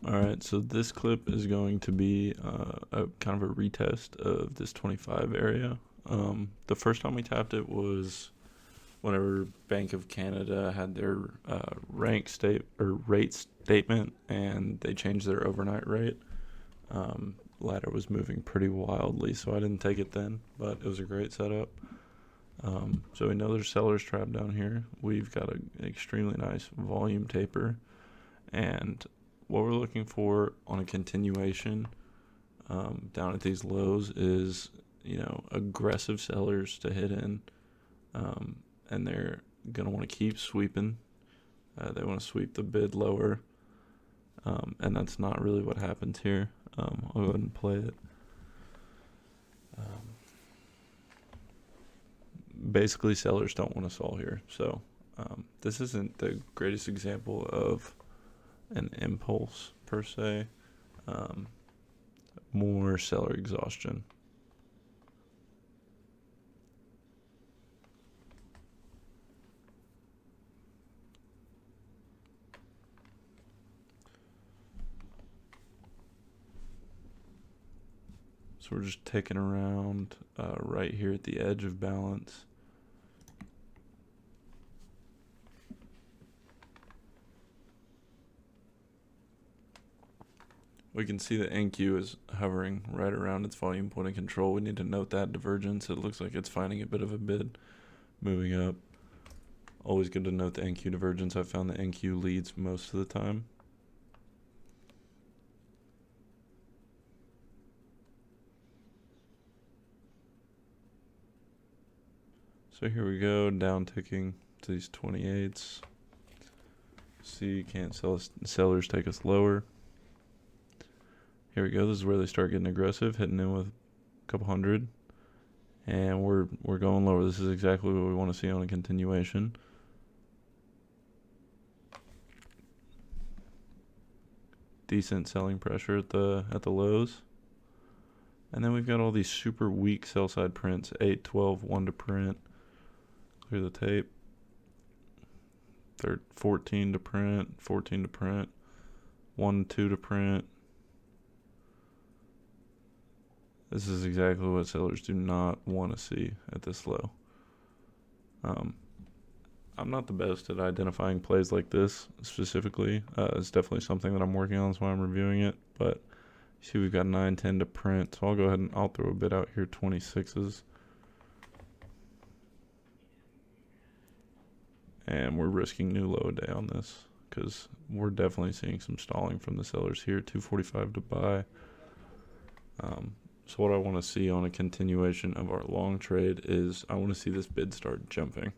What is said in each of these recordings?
Alright, so this clip is going to be a kind of a retest of this 25 area. The first time we tapped it was whenever Bank of Canada had their rate statement, and they changed their overnight rate. Ladder was moving pretty wildly, so I didn't take it then, but it was a great setup. So we know there's sellers trapped down here. We've got an extremely nice volume taper, and what we're looking for on a continuation down at these lows is, aggressive sellers to hit in, and they're going to want to keep sweeping. They want to sweep the bid lower, and that's not really what happens here. I'll go ahead and play it. Basically, sellers don't want to stall here, so this isn't the greatest example of an impulse per se, more seller exhaustion. So we're just taking around right here at the edge of balance. We can see the NQ is hovering right around its volume point of control. We need to note that divergence. It looks like it's finding a bit of a bid, moving up. Always good to note the NQ divergence. I found the NQ leads most of the time. So here we go, down ticking to these 28s. See, can't sell, sellers take us lower. Here we go. This is where they start getting aggressive, hitting in with a couple hundred, and we're going lower. This is exactly what we want to see on a continuation. Decent selling pressure at the lows, and then we've got all these super weak sell side prints. 8, 12, 1 to print. Clear the tape. 14 to print. 14 to print. 1, 2 to print. This is exactly what sellers do not want to see at this low. I'm not the best at identifying plays like this specifically. It's definitely something that I'm working on, that's why I'm reviewing it. But you see we've got 9, 10 to print. So I'll go ahead and I'll throw a bit out here, 26s. And we're risking new low a day on this because we're definitely seeing some stalling from the sellers here. 245 to buy. So what I want to see on a continuation of our long trade is I want to see this bid start jumping.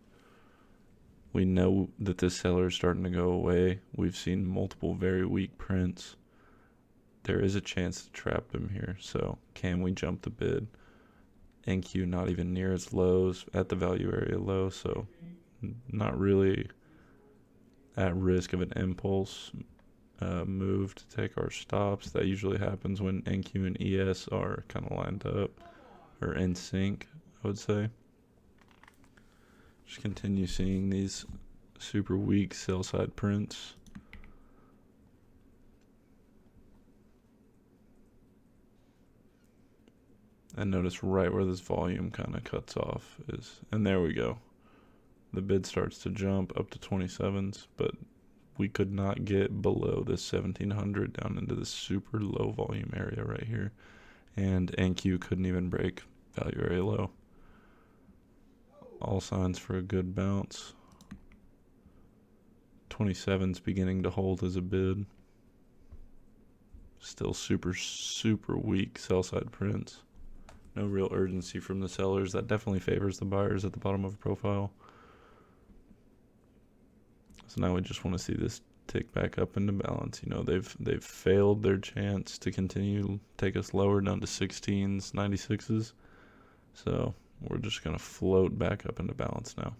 We know that this seller is starting to go away. We've seen multiple very weak prints. There is a chance to trap them here. So can we jump the bid? NQ not even near its lows at the value area low. So not really at risk of an impulse move to take our stops. That usually happens when NQ and ES are kind of lined up or in sync, I would say. Just continue seeing these super weak sell side prints. And notice right where this volume kind of cuts off is, and there we go. The bid starts to jump up to 27s, but we could not get below this 1700 down into this super low volume area right here. And NQ couldn't even break value area low. All signs for a good bounce. 27's beginning to hold as a bid. Still super, super weak sell side prints. No real urgency from the sellers. That definitely favors the buyers at the bottom of a profile. So now we just want to see this tick back up into balance. They've failed their chance to continue take us lower down to 16s, 96s. So we're just going to float back up into balance now.